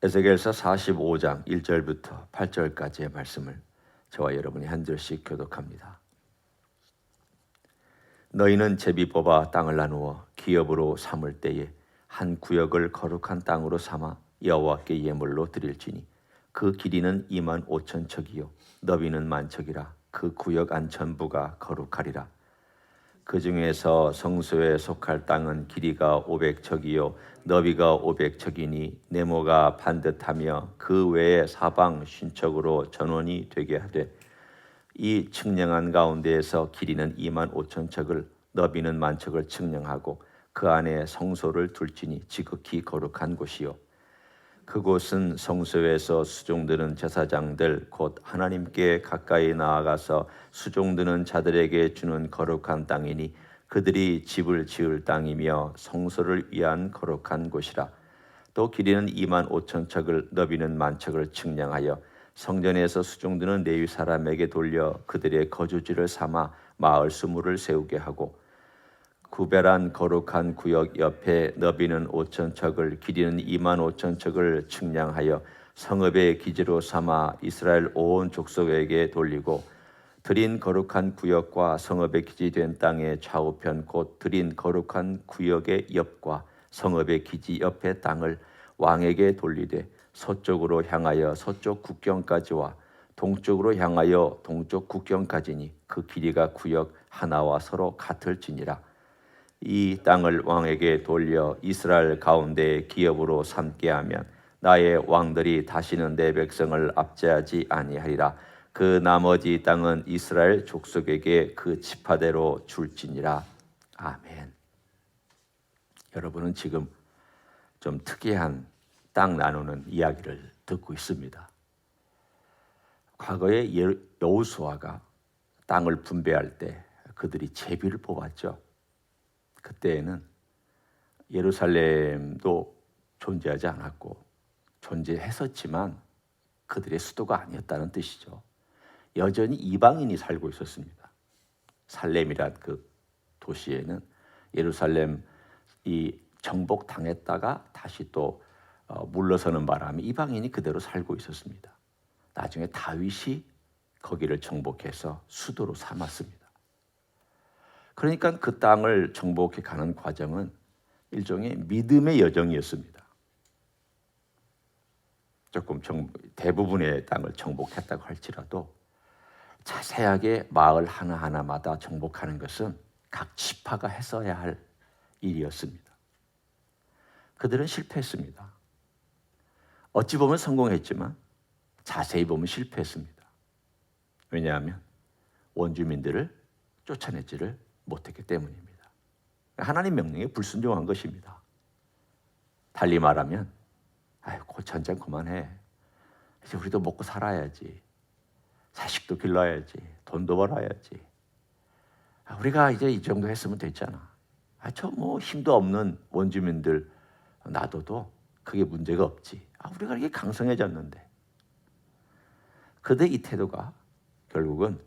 에스겔서 45장 1절부터 8절까지의 말씀을 저와 여러분이 한 절씩 교독합니다. 너희는 제비 뽑아 땅을 나누어 기업으로 삼을 때에 한 구역을 거룩한 땅으로 삼아 여호와께 예물로 드릴지니 그 길이는 2만 5천 척이요 너비는 10,000척이라. 그 구역 안 전부가 거룩하리라. 그 중에서 성소에 속할 땅은 길이가 500척이요 너비가 500척이니 네모가 반듯하며 그 외에 사방 50척으로 전원이 되게 하되 이 측량한 가운데에서 길이는 2만 5천 척을 너비는 10,000척을 측량하고 그 안에 성소를 둘지니 지극히 거룩한 곳이요 그곳은 성소에서 수종드는 제사장들 곧 하나님께 가까이 나아가서 수종드는 자들에게 주는 거룩한 땅이니 그들이 집을 지을 땅이며 성소를 위한 거룩한 곳이라. 또 길이는 2만 5천 척을 너비는 10,000척을 측량하여 성전에서 수종드는 레위 사람에게 돌려 그들의 거주지를 삼아 마을 수물을 세우게 하고 구별한 거룩한 구역 옆에 너비는 5천 척을 길이는 2만 5천 척을 측량하여 성읍의 기지로 삼아 이스라엘 온 족속에게 돌리고 드린 거룩한 구역과 성읍의 기지된 땅의 좌우편 곧 드린 거룩한 구역의 옆과 성읍의 기지 옆의 땅을 왕에게 돌리되 서쪽으로 향하여 서쪽 국경까지와 동쪽으로 향하여 동쪽 국경까지니 그 길이가 구역 하나와 서로 같을지니라. 이 땅을 왕에게 돌려 이스라엘 가운데 기업으로 삼게 하면 나의 왕들이 다시는 내 백성을 압제하지 아니하리라. 그 나머지 땅은 이스라엘 족속에게 그 지파대로 줄지니라. 아멘. 여러분은 지금 좀 특이한 땅 나누는 이야기를 듣고 있습니다. 과거에 여호수아가 땅을 분배할 때 그들이 제비를 뽑았죠. 그때에는 예루살렘도 존재하지 않았고 존재했었지만 그들의 수도가 아니었다는 뜻이죠. 여전히 이방인이 살고 있었습니다. 살렘이란 그 도시에는 예루살렘이 정복당했다가 다시 또 물러서는 바람에 이방인이 그대로 살고 있었습니다. 나중에 다윗이 거기를 정복해서 수도로 삼았습니다. 그러니까 그 땅을 정복해 가는 과정은 일종의 믿음의 여정이었습니다. 조금 대부분의 땅을 정복했다고 할지라도 자세하게 마을 하나하나마다 정복하는 것은 각 지파가 했어야 할 일이었습니다. 그들은 실패했습니다. 어찌 보면 성공했지만 자세히 보면 실패했습니다. 왜냐하면 원주민들을 쫓아내지를 못했기 때문입니다. 하나님 명령에 불순종한 것입니다. 달리 말하면 아이고 전쟁 그만해. 이제 우리도 먹고 살아야지. 자식도 길러야지. 돈도 벌어야지. 우리가 이제 이 정도 했으면 됐잖아. 저 뭐 힘도 없는 원주민들 놔둬도 그게 문제가 없지. 우리가 이렇게 강성해졌는데. 그들의 이 태도가 결국은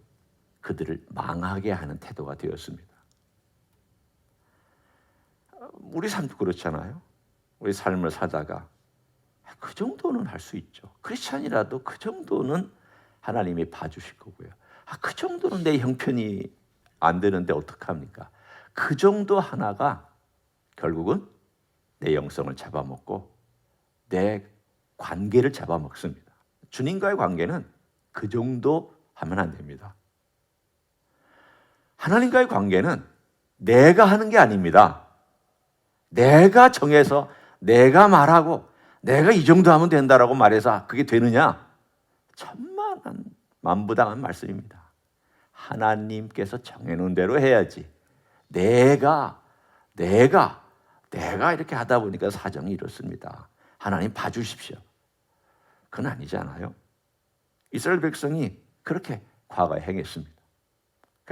그들을 망하게 하는 태도가 되었습니다. 우리 삶도 그렇잖아요. 우리 삶을 살다가 그 정도는 할 수 있죠. 크리스찬이라도 그 정도는 하나님이 봐주실 거고요. 그 정도는 내 형편이 안 되는데 어떡합니까? 그 정도 하나가 결국은 내 영성을 잡아먹고 내 관계를 잡아먹습니다. 주님과의 관계는 그 정도 하면 안 됩니다. 하나님과의 관계는 내가 하는 게 아닙니다. 내가 정해서 내가 말하고 내가 이 정도 하면 된다라고 말해서 그게 되느냐? 천만한 만부당한 말씀입니다. 하나님께서 정해놓은 대로 해야지. 내가 이렇게 하다 보니까 사정이 이렇습니다. 하나님 봐주십시오. 그건 아니잖아요. 이스라엘 백성이 그렇게 과거에 행했습니다.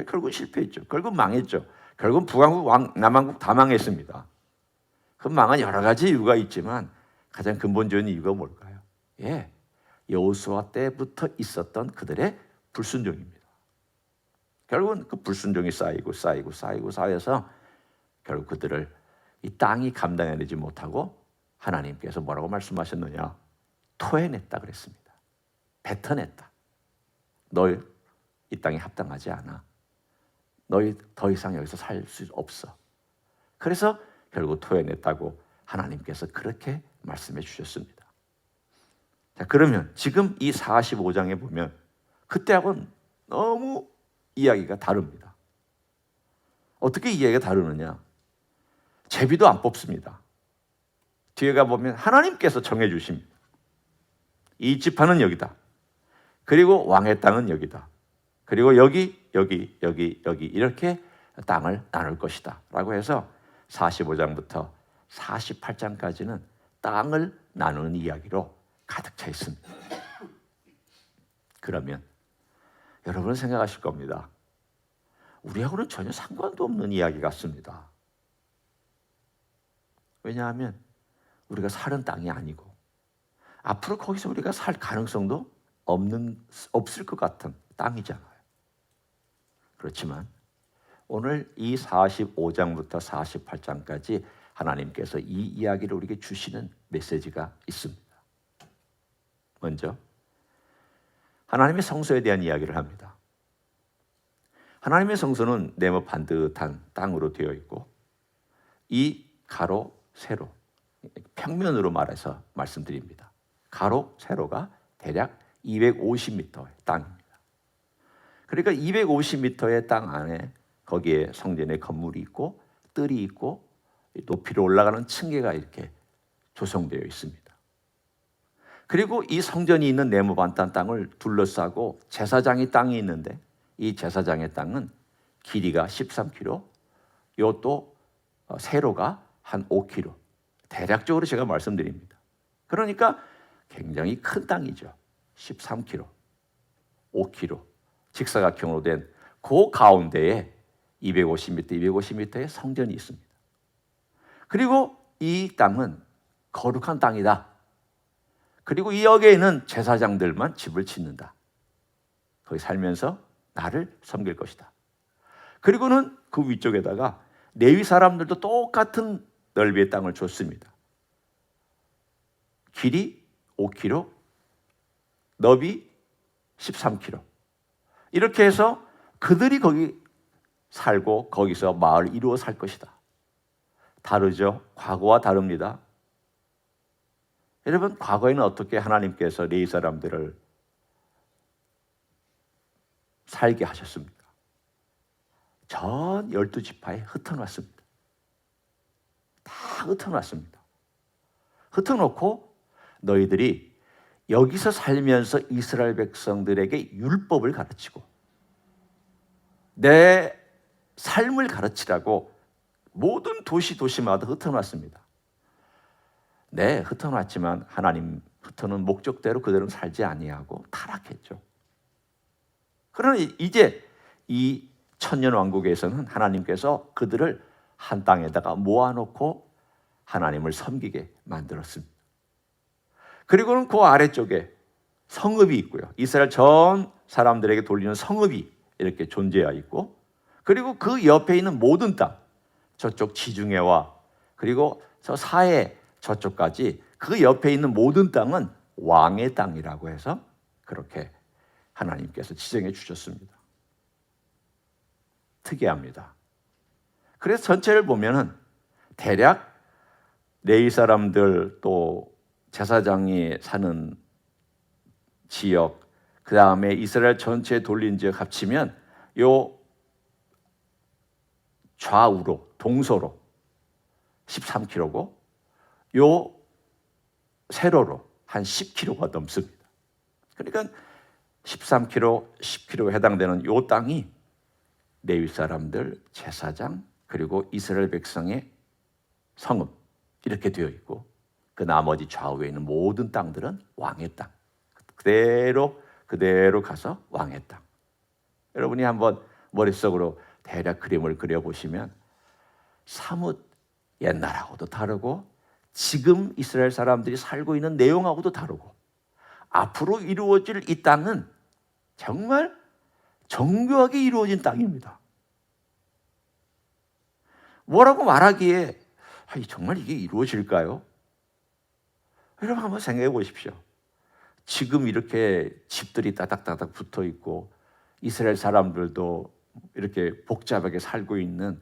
결국 실패했죠. 결국 망했죠. 결국 북왕국, 남왕국 다 망했습니다. 그 망한 여러 가지 이유가 있지만 가장 근본적인 이유가 뭘까요? 여호수아 때부터 있었던 그들의 불순종입니다. 결국은 그 불순종이 쌓여서 결국 그들을 이 땅이 감당해내지 못하고 하나님께서 뭐라고 말씀하셨느냐? 토해냈다 그랬습니다. 뱉어냈다. 너희 이 땅에 합당하지 않아. 너희 더 이상 여기서 살 수 없어. 그래서 결국 토해냈다고 하나님께서 그렇게 말씀해 주셨습니다. 자, 그러면 지금 이 45장에 보면 그때하고는 너무 이야기가 다릅니다. 어떻게 이야기가 다르느냐? 제비도 안 뽑습니다. 뒤에 가보면 하나님께서 정해 주십니다. 이 지파는 여기다. 그리고 왕의 땅은 여기다. 그리고 여기 이렇게 땅을 나눌 것이다 라고 해서 45장부터 48장까지는 땅을 나누는 이야기로 가득 차 있습니다. 그러면 여러분은 생각하실 겁니다. 우리하고는 전혀 상관도 없는 이야기 같습니다. 왜냐하면 우리가 사는 땅이 아니고 앞으로 거기서 우리가 살 가능성도 없을 것 같은 땅이잖아요. 그렇지만 오늘 이 45장부터 48장까지 하나님께서 이 이야기를 우리에게 주시는 메시지가 있습니다. 먼저 하나님의 성소에 대한 이야기를 합니다. 하나님의 성소는 네모 반듯한 땅으로 되어 있고 이 가로, 세로, 평면으로 말해서 말씀드립니다. 가로, 세로가 대략 250m의 땅입니다. 그러니까 250m의 땅 안에 거기에 성전의 건물이 있고 뜰이 있고 높이로 올라가는 층계가 이렇게 조성되어 있습니다. 그리고 이 성전이 있는 네모 반듯한 땅을 둘러싸고 제사장의 땅이 있는데 이 제사장의 땅은 길이가 13km, 이것도 세로가 한 5km. 대략적으로 제가 말씀드립니다. 그러니까 굉장히 큰 땅이죠. 13km, 5km 직사각형으로 된 그 가운데에 250m의 성전이 있습니다. 그리고 이 땅은 거룩한 땅이다. 그리고 이 여기에는 제사장들만 집을 짓는다. 거기 살면서 나를 섬길 것이다. 그리고는 그 위쪽에다가 레위 사람들도 똑같은 넓이의 땅을 줬습니다. 길이 5km, 너비 13km. 이렇게 해서 그들이 거기 살고 거기서 마을 이루어 살 것이다. 다르죠? 과거와 다릅니다. 여러분, 과거에는 어떻게 하나님께서 레위 사람들을 살게 하셨습니까? 전 12지파에 흩어놨습니다. 다 흩어놨습니다. 흩어놓고 너희들이 여기서 살면서 이스라엘 백성들에게 율법을 가르치고 내 삶을 가르치라고 모든 도시마다 흩어놨습니다. 네, 흩어놨지만 하나님 흩어놓은 목적대로 그들은 살지 아니하고 타락했죠. 그러나 이제 이 천년왕국에서는 하나님께서 그들을 한 땅에다가 모아놓고 하나님을 섬기게 만들었습니다. 그리고는 그 아래쪽에 성읍이 있고요. 이스라엘 전 사람들에게 돌리는 성읍이 이렇게 존재하여 있고, 그리고 그 옆에 있는 모든 땅, 저쪽 지중해와 그리고 저 사해 저쪽까지 그 옆에 있는 모든 땅은 왕의 땅이라고 해서 그렇게 하나님께서 지정해 주셨습니다. 특이합니다. 그래서 전체를 보면은 대략 레위 사람들 또 제사장이 사는 지역, 그 다음에 이스라엘 전체에 돌린 지역 합치면 요 좌우로 동서로 13km고 요 세로로 한 10km가 넘습니다. 그러니까 13km, 10km에 해당되는 요 땅이 레위 사람들, 제사장, 그리고 이스라엘 백성의 성읍 이렇게 되어 있고, 그 나머지 좌우에 있는 모든 땅들은 왕의 땅. 그대로 가서 왕의 땅. 여러분이 한번 머릿속으로 대략 그림을 그려보시면 사뭇 옛날하고도 다르고 지금 이스라엘 사람들이 살고 있는 내용하고도 다르고 앞으로 이루어질 이 땅은 정말 정교하게 이루어진 땅입니다. 뭐라고 말하기에 정말 이게 이루어질까요? 여러분 한번 생각해 보십시오. 지금 이렇게 집들이 따닥따닥 붙어 있고 이스라엘 사람들도 이렇게 복잡하게 살고 있는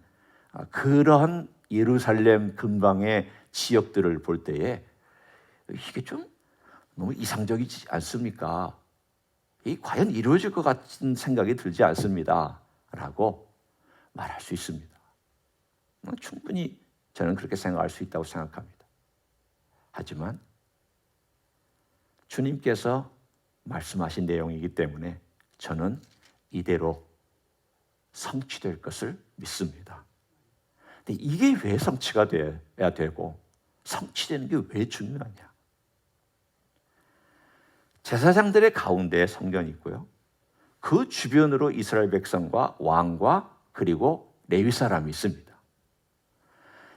그런 예루살렘 근방의 지역들을 볼 때에 이게 좀 너무 이상적이지 않습니까? 이 과연 이루어질 것 같은 생각이 들지 않습니다 라고 말할 수 있습니다. 충분히 저는 그렇게 생각할 수 있다고 생각합니다. 하지만 주님께서 말씀하신 내용이기 때문에 저는 이대로 성취될 것을 믿습니다. 근데 이게 왜 성취가 돼야 되고 성취되는 게 왜 중요하냐? 제사장들의 가운데에 성전이 있고요. 그 주변으로 이스라엘 백성과 왕과 그리고 레위 사람이 있습니다.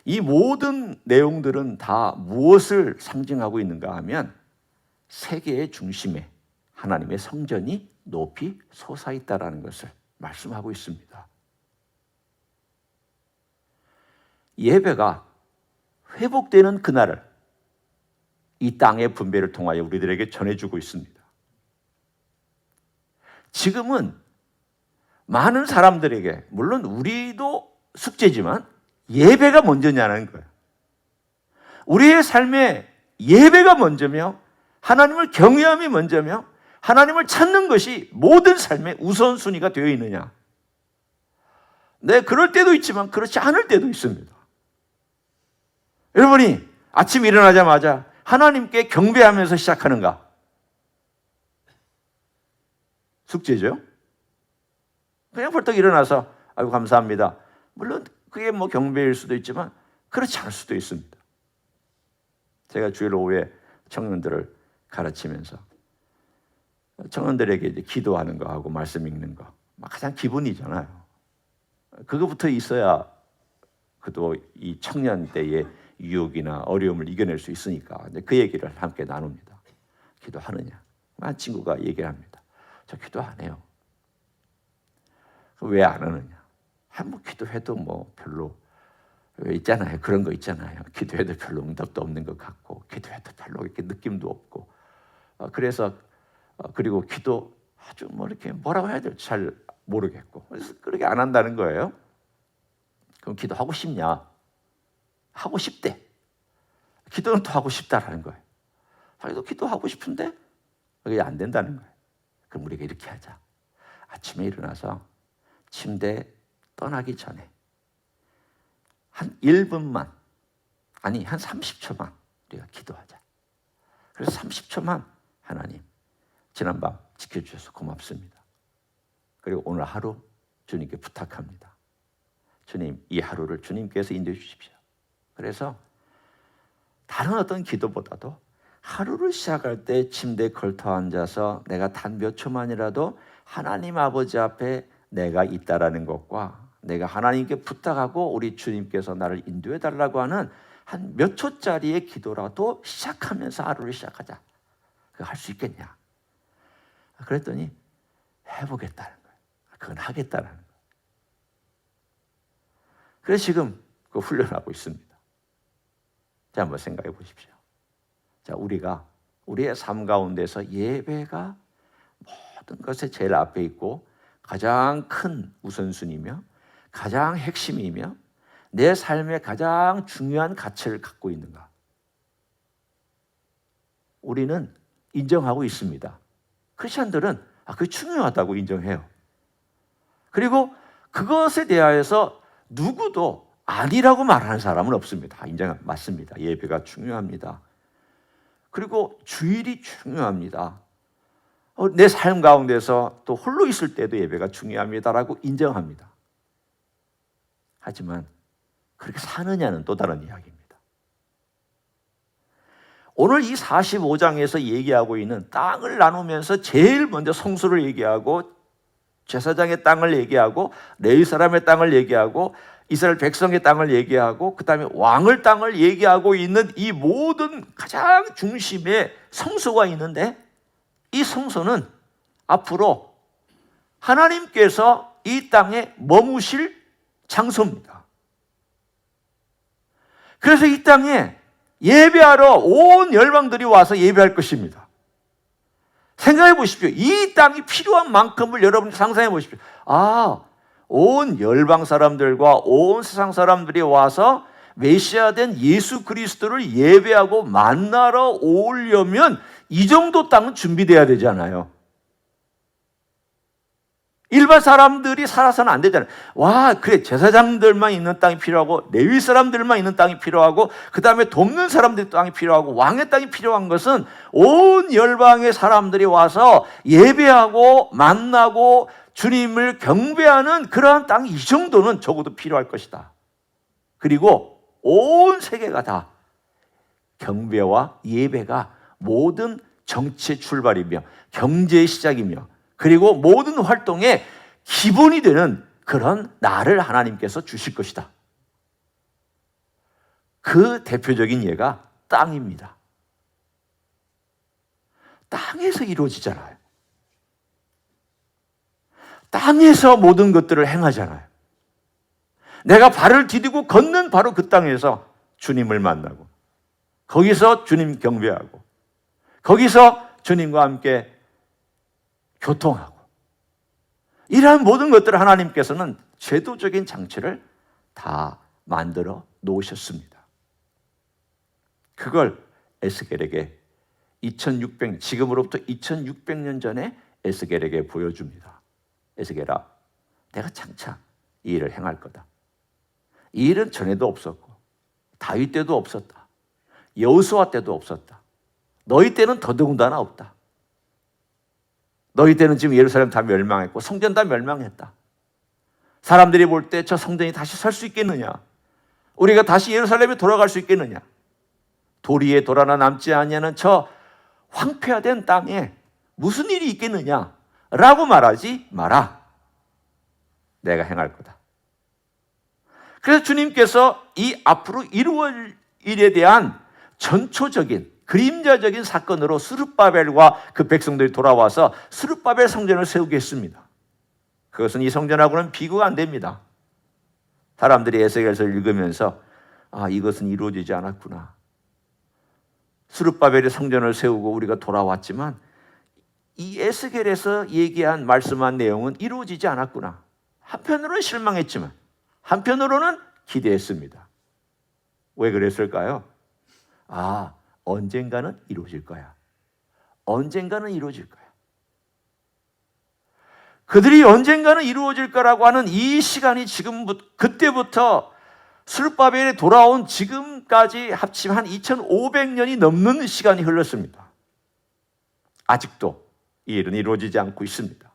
이 모든 내용들은 다 무엇을 상징하고 있는가 하면 세계의 중심에 하나님의 성전이 높이 솟아있다라는 것을 말씀하고 있습니다. 예배가 회복되는 그날을 이 땅의 분배를 통하여 우리들에게 전해주고 있습니다. 지금은 많은 사람들에게, 물론 우리도 숙제지만 예배가 먼저냐는 거예요. 우리의 삶에 예배가 먼저며 하나님을 경외함이 먼저며 하나님을 찾는 것이 모든 삶의 우선순위가 되어 있느냐? 네, 그럴 때도 있지만 그렇지 않을 때도 있습니다. 여러분이 아침 일어나자마자 하나님께 경배하면서 시작하는가? 숙제죠. 그냥 벌떡 일어나서 아이고 감사합니다. 물론 그게 뭐 경배일 수도 있지만 그렇지 않을 수도 있습니다. 제가 주일 오후에 청년들을 가르치면서 청년들에게 이제 기도하는 거하고 말씀 읽는 거 가장 기본이잖아요. 그거부터 있어야 그도 이 청년 때의 유혹이나 어려움을 이겨낼 수 있으니까 그 얘기를 함께 나눕니다. 기도하느냐? 한 친구가 얘기를 합니다. 저 기도 안 해요. 왜 안 하느냐? 뭐 기도해도 뭐 별로 왜 있잖아요. 그런 거 있잖아요. 기도해도 별로 응답도 없는 것 같고 기도해도 별로 이렇게 느낌도 없고 그래서 그리고 기도 아주 뭐 이렇게 뭐라고 해야 될지 잘 모르겠고 그래서 그렇게 안 한다는 거예요. 그럼 기도하고 싶냐? 하고 싶대. 기도는 또 하고 싶다라는 거예요. 자기도 기도하고 싶은데 그게 안 된다는 거예요. 그럼 우리가 이렇게 하자. 아침에 일어나서 침대에 떠나기 전에 한 1분만 아니 한 30초만 우리가 기도하자. 그래서 30초만 하나님 지난밤 지켜주셔서 고맙습니다. 그리고 오늘 하루 주님께 부탁합니다. 주님 이 하루를 주님께서 인도해 주십시오. 그래서 다른 어떤 기도보다도 하루를 시작할 때 침대에 걸터 앉아서 내가 단 몇 초만이라도 하나님 아버지 앞에 내가 있다라는 것과 내가 하나님께 부탁하고 우리 주님께서 나를 인도해 달라고 하는 한 몇 초짜리의 기도라도 시작하면서 하루를 시작하자. 그거 할 수 있겠냐? 그랬더니 해보겠다는 거예요. 그건 하겠다는 거예요. 그래서 지금 그 훈련하고 있습니다. 자, 한번 생각해 보십시오. 자, 우리가 우리의 삶 가운데서 예배가 모든 것에 제일 앞에 있고 가장 큰 우선순위며 가장 핵심이며 내 삶의 가장 중요한 가치를 갖고 있는가? 우리는 인정하고 있습니다. 크리스천들은 그게 중요하다고 인정해요. 그리고 그것에 대하여서 누구도 아니라고 말하는 사람은 없습니다. 맞습니다. 예배가 중요합니다. 그리고 주일이 중요합니다. 내 삶 가운데서 또 홀로 있을 때도 예배가 중요합니다라고 인정합니다. 하지만 그렇게 사느냐는 또 다른 이야기입니다. 오늘 이 45장에서 얘기하고 있는 땅을 나누면서 제일 먼저 성소를 얘기하고 제사장의 땅을 얘기하고 레위 사람의 땅을 얘기하고 이스라엘 백성의 땅을 얘기하고 그 다음에 왕의 땅을 얘기하고 있는 이 모든 가장 중심에 성소가 있는데 이 성소는 앞으로 하나님께서 이 땅에 머무실 장소입니다. 그래서 이 땅에 예배하러 온 열방들이 와서 예배할 것입니다. 생각해 보십시오. 이 땅이 필요한 만큼을 여러분이 상상해 보십시오. 온 열방 사람들과 온 세상 사람들이 와서 메시아 된 예수 그리스도를 예배하고 만나러 오려면 이 정도 땅은 준비돼야 되잖아요. 일반 사람들이 살아서는 안 되잖아요. 그래, 제사장들만 있는 땅이 필요하고 레위 사람들만 있는 땅이 필요하고 그 다음에 돕는 사람들의 땅이 필요하고 왕의 땅이 필요한 것은 온 열방의 사람들이 와서 예배하고 만나고 주님을 경배하는 그러한 땅이 이 정도는 적어도 필요할 것이다. 그리고 온 세계가 다 경배와 예배가 모든 정치의 출발이며 경제의 시작이며 그리고 모든 활동의 기본이 되는 그런 나를 하나님께서 주실 것이다. 그 대표적인 예가 땅입니다. 땅에서 이루어지잖아요. 땅에서 모든 것들을 행하잖아요. 내가 발을 디디고 걷는 바로 그 땅에서 주님을 만나고 거기서 주님 경배하고 거기서 주님과 함께 교통하고 이러한 모든 것들을 하나님께서는 제도적인 장치를 다 만들어 놓으셨습니다. 그걸 에스겔에게 지금으로부터 2600년 전에 에스겔에게 보여줍니다. 에스겔아, 내가 장차 이 일을 행할 거다. 이 일은 전에도 없었고 다윗 때도 없었다. 여호수아 때도 없었다. 너희 때는 더더군다나 없다. 너희 때는 지금 예루살렘 다 멸망했고 성전 다 멸망했다. 사람들이 볼 때 저 성전이 다시 설 수 있겠느냐? 우리가 다시 예루살렘에 돌아갈 수 있겠느냐? 도리에 돌 하나 남지 아니하는 저 황폐화된 땅에 무슨 일이 있겠느냐? 라고 말하지 마라. 내가 행할 거다. 그래서 주님께서 이 앞으로 이루어질 일에 대한 전초적인 그림자적인 사건으로 스룹바벨과 그 백성들이 돌아와서 스룹바벨 성전을 세우게 했습니다. 그것은 이 성전하고는 비교가 안 됩니다. 사람들이 에스겔서 읽으면서 이것은 이루어지지 않았구나. 스룹바벨의 성전을 세우고 우리가 돌아왔지만 이 에스겔에서 얘기한 말씀한 내용은 이루어지지 않았구나. 한편으로는 실망했지만 한편으로는 기대했습니다. 왜 그랬을까요? 언젠가는 이루어질 거야. 언젠가는 이루어질 거야. 그들이 언젠가는 이루어질 거라고 하는 이 시간이 그때부터 스룹바벨에 돌아온 지금까지 합치면 한 2500년이 넘는 시간이 흘렀습니다. 아직도 이 일은 이루어지지 않고 있습니다.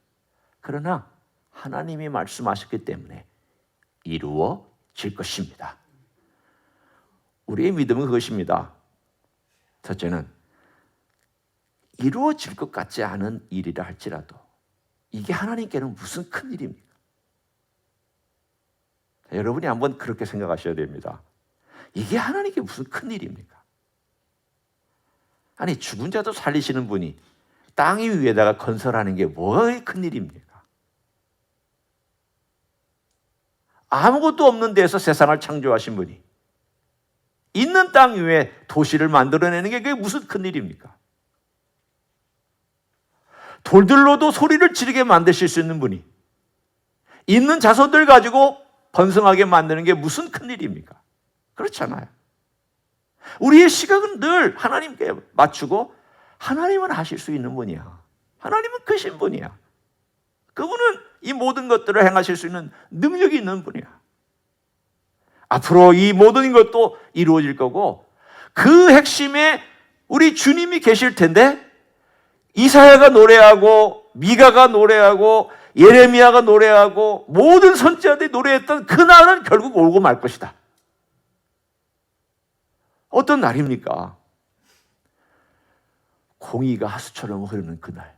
그러나 하나님이 말씀하셨기 때문에 이루어질 것입니다. 우리의 믿음은 그것입니다. 첫째는 이루어질 것 같지 않은 일이라 할지라도 이게 하나님께는 무슨 큰 일입니까? 여러분이 한번 그렇게 생각하셔야 됩니다. 이게 하나님께 무슨 큰 일입니까? 아니, 죽은 자도 살리시는 분이 땅 위에다가 건설하는 게 뭐가 큰 일입니까? 아무것도 없는 데서 세상을 창조하신 분이 있는 땅 위에 도시를 만들어내는 게 그게 무슨 큰 일입니까? 돌들로도 소리를 지르게 만드실 수 있는 분이 있는 자손들 가지고 번성하게 만드는 게 무슨 큰 일입니까? 그렇잖아요. 우리의 시각은 늘 하나님께 맞추고 하나님은 하실 수 있는 분이야. 하나님은 크신 분이야. 그분은 이 모든 것들을 행하실 수 있는 능력이 있는 분이야. 앞으로 이 모든 것도 이루어질 거고 그 핵심에 우리 주님이 계실 텐데 이사야가 노래하고 미가가 노래하고 예레미야가 노래하고 모든 선지자들이 노래했던 그 날은 결국 오고 말 것이다. 어떤 날입니까? 공의가 하수처럼 흐르는 그날.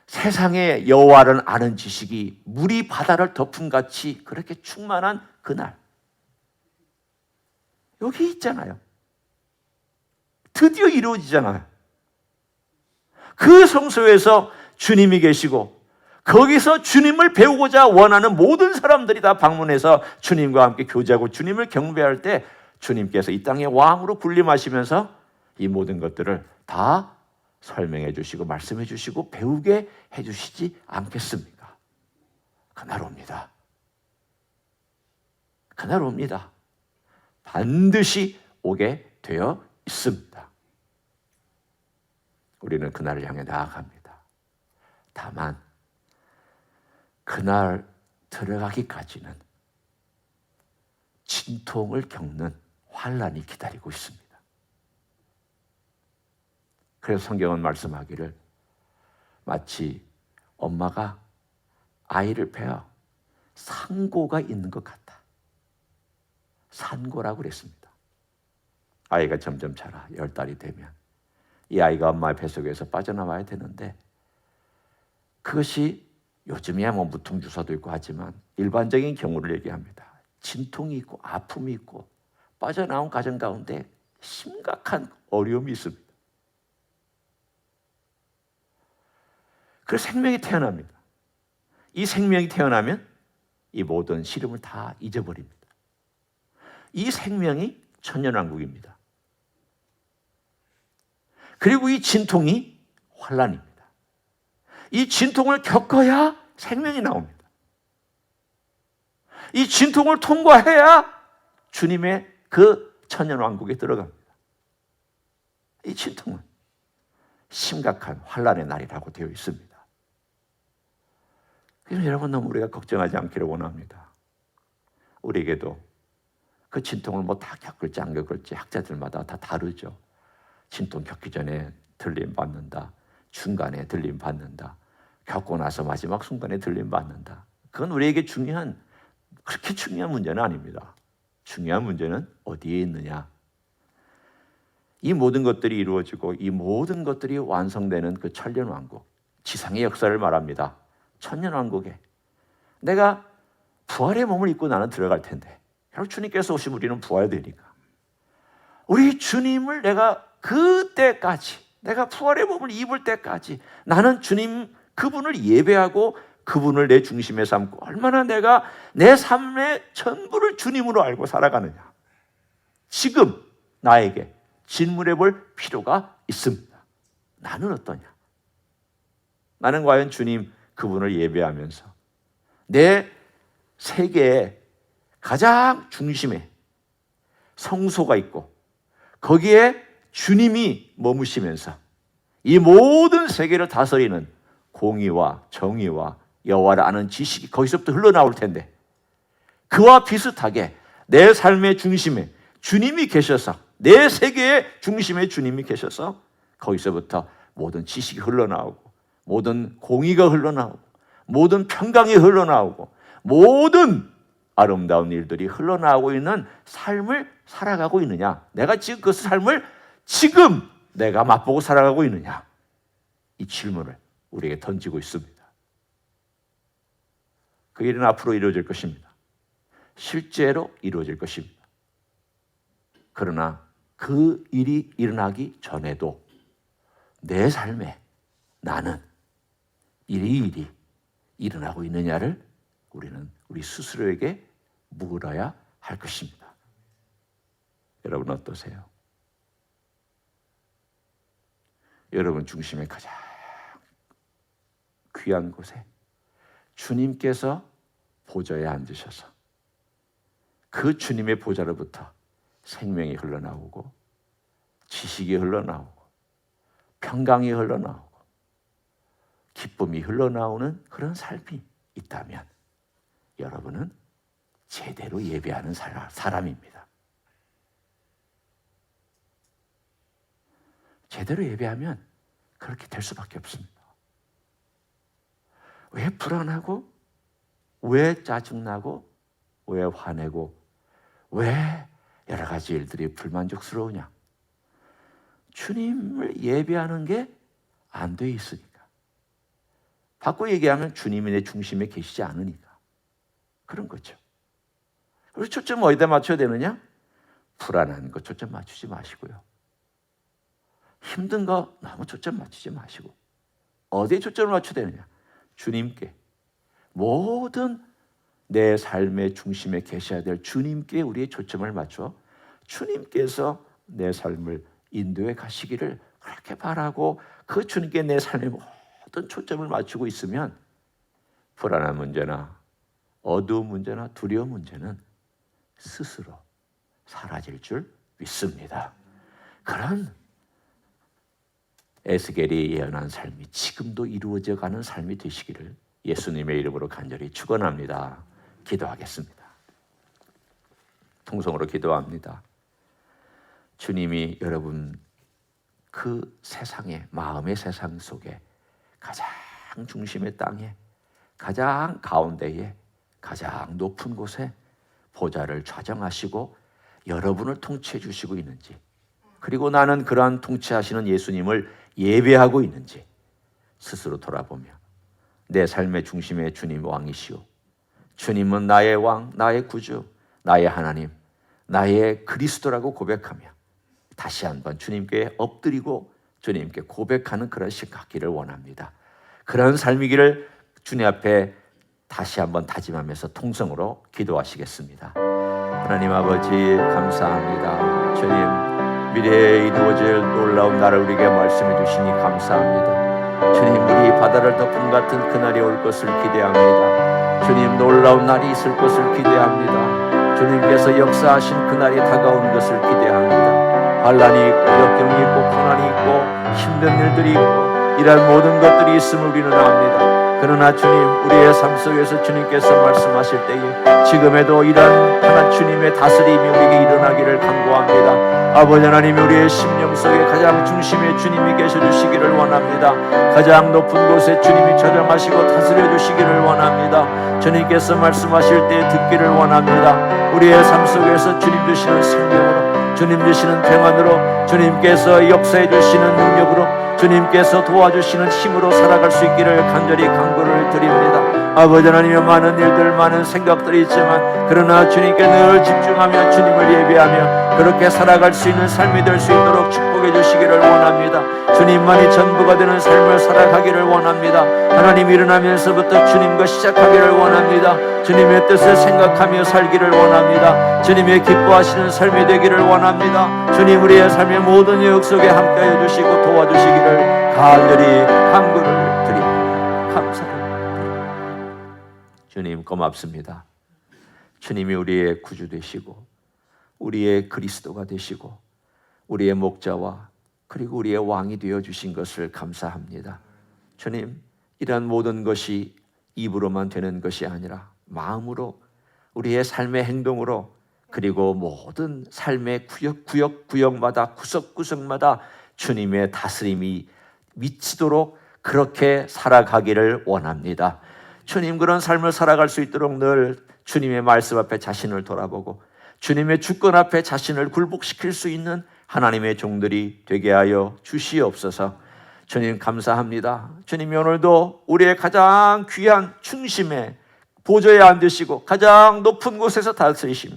세상의 여호와를 아는 지식이 물이 바다를 덮음같이 그렇게 충만한 그날. 여기 있잖아요. 드디어 이루어지잖아요. 그 성소에서 주님이 계시고 거기서 주님을 배우고자 원하는 모든 사람들이 다 방문해서 주님과 함께 교제하고 주님을 경배할 때 주님께서 이 땅의 왕으로 군림하시면서 이 모든 것들을 다 설명해 주시고 말씀해 주시고 배우게 해 주시지 않겠습니까? 그날 옵니다. 그날 옵니다. 반드시 오게 되어 있습니다. 우리는 그날을 향해 나아갑니다. 다만 그날 들어가기까지는 진통을 겪는 환난이 기다리고 있습니다. 그래서 성경은 말씀하기를 마치 엄마가 아이를 베어 산고가 있는 것 같다. 산고라고 그랬습니다. 아이가 점점 자라 10달이 되면 이 아이가 엄마의 뱃속에서 빠져나와야 되는데 그것이 요즘이야 뭐 무통주사도 있고 하지만 일반적인 경우를 얘기합니다. 진통이 있고 아픔이 있고 빠져나온 가정 가운데 심각한 어려움이 있습니다. 그래서 생명이 태어납니다. 이 생명이 태어나면 이 모든 시름을 다 잊어버립니다. 이 생명이 천년왕국입니다. 그리고 이 진통이 환난입니다. 이 진통을 겪어야 생명이 나옵니다. 이 진통을 통과해야 주님의 그 천년왕국에 들어갑니다. 이 진통은 심각한 환난의 날이라고 되어 있습니다. 그래서 여러분 너무 우리가 걱정하지 않기를 원합니다. 우리에게도 그 진통을 뭐 다 겪을지 안 겪을지 학자들마다 다 다르죠. 진통 겪기 전에 들림 받는다. 중간에 들림 받는다. 겪고 나서 마지막 순간에 들림 받는다. 그건 우리에게 그렇게 중요한 문제는 아닙니다. 중요한 문제는 어디에 있느냐. 이 모든 것들이 이루어지고 이 모든 것들이 완성되는 그 천년왕국, 지상의 역사를 말합니다. 천년왕국에 내가 부활의 몸을 입고 나는 들어갈 텐데 결국 주님께서 오시면 우리는 부활되니까 우리 주님을 내가 그때까지 내가 부활의 몸을 입을 때까지 나는 주님 그분을 예배하고 그분을 내 중심에 삼고 얼마나 내가 내 삶의 전부를 주님으로 알고 살아가느냐. 지금 나에게 질문해 볼 필요가 있습니다. 나는 어떠냐? 나는 과연 주님 그분을 예배하면서 내 세계의 가장 중심에 성소가 있고 거기에 주님이 머무시면서 이 모든 세계를 다스리는 공의와 정의와 여호와를 아는 지식이 거기서부터 흘러나올 텐데 그와 비슷하게 내 삶의 중심에 주님이 계셔서 내 세계의 중심에 주님이 계셔서 거기서부터 모든 지식이 흘러나오고 모든 공의가 흘러나오고 모든 평강이 흘러나오고 모든 아름다운 일들이 흘러나오고 있는 삶을 살아가고 있느냐? 내가 지금 그 삶을 지금 내가 맛보고 살아가고 있느냐? 이 질문을 우리에게 던지고 있습니다. 그 일은 앞으로 이루어질 것입니다. 실제로 이루어질 것입니다. 그러나 그 일이 일어나기 전에도 내 삶에 나는 일이 일어나고 있느냐를 우리는 우리 스스로에게 물어야 할 것입니다. 여러분 어떠세요? 여러분 중심의 가장 귀한 곳에 주님께서 보좌에 앉으셔서 그 주님의 보좌로부터 생명이 흘러나오고 지식이 흘러나오고 평강이 흘러나오고 기쁨이 흘러나오는 그런 삶이 있다면 여러분은 제대로 예배하는 사람입니다. 제대로 예배하면 그렇게 될 수밖에 없습니다. 왜 불안하고 왜 짜증나고 왜 화내고 왜 여러 가지 일들이 불만족스러우냐? 주님을 예배하는 게 안 돼 있으니까. 바꿔 얘기하면 주님이 내 중심에 계시지 않으니까. 그런 거죠. 우리 초점 어디다 맞춰야 되느냐? 불안한 거 초점 맞추지 마시고요. 힘든 거 너무 초점 맞추지 마시고 어디에 초점을 맞춰야 되느냐? 주님께. 모든 내 삶의 중심에 계셔야 될 주님께 우리의 초점을 맞춰 주님께서 내 삶을 인도해 가시기를 그렇게 바라고 그 주님께 내 삶의 모든 초점을 맞추고 있으면 불안한 문제나 어두운 문제나 두려운 문제는 스스로 사라질 줄 믿습니다. 그런 에스겔이 예언한 삶이 지금도 이루어져 가는 삶이 되시기를 예수님의 이름으로 간절히 축원합니다. 기도하겠습니다. 통성으로 기도합니다. 주님이 여러분 그 세상에, 마음의 세상 속에 가장 중심의 땅에, 가장 가운데에, 가장 높은 곳에 보좌를 좌정하시고 여러분을 통치해 주시고 있는지, 그리고 나는 그러한 통치하시는 예수님을 예배하고 있는지 스스로 돌아보며 내 삶의 중심에 주님 왕이시오, 주님은 나의 왕, 나의 구주, 나의 하나님, 나의 그리스도라고 고백하며 다시 한번 주님께 엎드리고 주님께 고백하는 그런 시간 갖기를 원합니다. 그런 삶이기를 주님 앞에 다시 한번 다짐하면서 통성으로 기도하시겠습니다. 하나님 아버지 감사합니다. 주님 미래에 이루어질 놀라운 날을 우리에게 말씀해 주시니 감사합니다. 주님 우리 바다를 덮은 같은 그날이 올 것을 기대합니다. 주님 놀라운 날이 있을 것을 기대합니다. 주님께서 역사하신 그날이 다가오는 것을 기대합니다. 환난이 있고 역경이 있고 고난이 있고 힘든 일들이 있고 이런 모든 것들이 있음을 우리는 압니다. 그러나 주님 우리의 삶 속에서 주님께서 말씀하실 때에 지금에도 이런 하나님 주님의 다스림이 우리에게 일어나기를 간구합니다. 아버지 하나님 우리의 심령 속에 가장 중심에 주님이 계셔 주시기를 원합니다. 가장 높은 곳에 주님이 저정하시고 다스려 주시기를 원합니다. 주님께서 말씀하실 때 듣기를 원합니다. 우리의 삶 속에서 주님 주시는 생명으로, 주님 주시는 평안으로, 주님께서 역사해 주시는 능력으로, 주님께서 도와주시는 힘으로 살아갈 수 있기를 간절히 간구를 드립니다. 아버지 하나님의 많은 일들, 많은 생각들이 있지만 그러나 주님께 늘 집중하며 주님을 예배하며 그렇게 살아갈 수 있는 삶이 될 수 있도록 축복해 주시기를 원합니다. 주님만이 전부가 되는 삶을 살아가기를 원합니다. 하나님 일어나면서부터 주님과 시작하기를 원합니다. 주님의 뜻을 생각하며 살기를 원합니다. 주님의 기뻐하시는 삶이 되기를 원합니다. 주님 우리의 삶의 모든 영역 속에 함께하여 주시고 도와주시기를 간절히 간구를 드립니다. 감사를 드립니다. 주님 고맙습니다. 주님이 우리의 구주 되시고 우리의 그리스도가 되시고 우리의 목자와 그리고 우리의 왕이 되어주신 것을 감사합니다. 주님 이러한 모든 것이 입으로만 되는 것이 아니라 마음으로 우리의 삶의 행동으로 그리고 모든 삶의 구역마다 구석구석마다 주님의 다스림이 미치도록 그렇게 살아가기를 원합니다. 주님 그런 삶을 살아갈 수 있도록 늘 주님의 말씀 앞에 자신을 돌아보고 주님의 주권 앞에 자신을 굴복시킬 수 있는 하나님의 종들이 되게 하여 주시옵소서. 주님 감사합니다. 주님이 오늘도 우리의 가장 귀한 중심에 보좌에 앉으시고 가장 높은 곳에서 다스리시며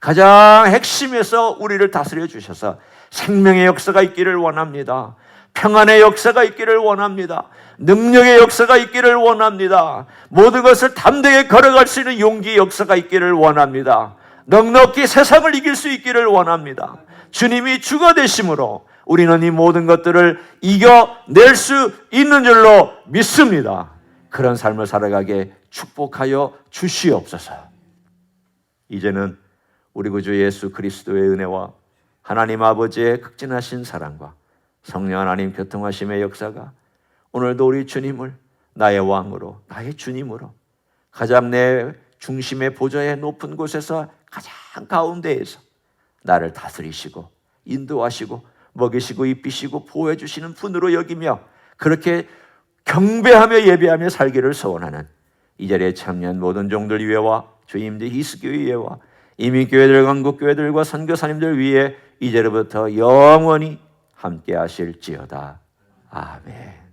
가장 핵심에서 우리를 다스려 주셔서 생명의 역사가 있기를 원합니다. 평안의 역사가 있기를 원합니다. 능력의 역사가 있기를 원합니다. 모든 것을 담대하게 걸어갈 수 있는 용기의 역사가 있기를 원합니다. 넉넉히 세상을 이길 수 있기를 원합니다. 주님이 주가 되심으로 우리는 이 모든 것들을 이겨낼 수 있는 줄로 믿습니다. 그런 삶을 살아가게 축복하여 주시옵소서. 이제는 우리 구주 예수 그리스도의 은혜와 하나님 아버지의 극진하신 사랑과 성령 하나님 교통하심의 역사가 오늘도 우리 주님을 나의 왕으로, 나의 주님으로 가장 내 중심의 보좌의 높은 곳에서 가장 가운데에서 나를 다스리시고 인도하시고 먹이시고 입히시고 보호해 주시는 분으로 여기며 그렇게 경배하며 예배하며 살기를 소원하는 이 자리에 참여한 모든 종들 위에와 주임제 히스교회 위에와 이민교회들, 강국교회들과 선교사님들 위에 이제로부터 영원히 함께 하실지어다. 아멘.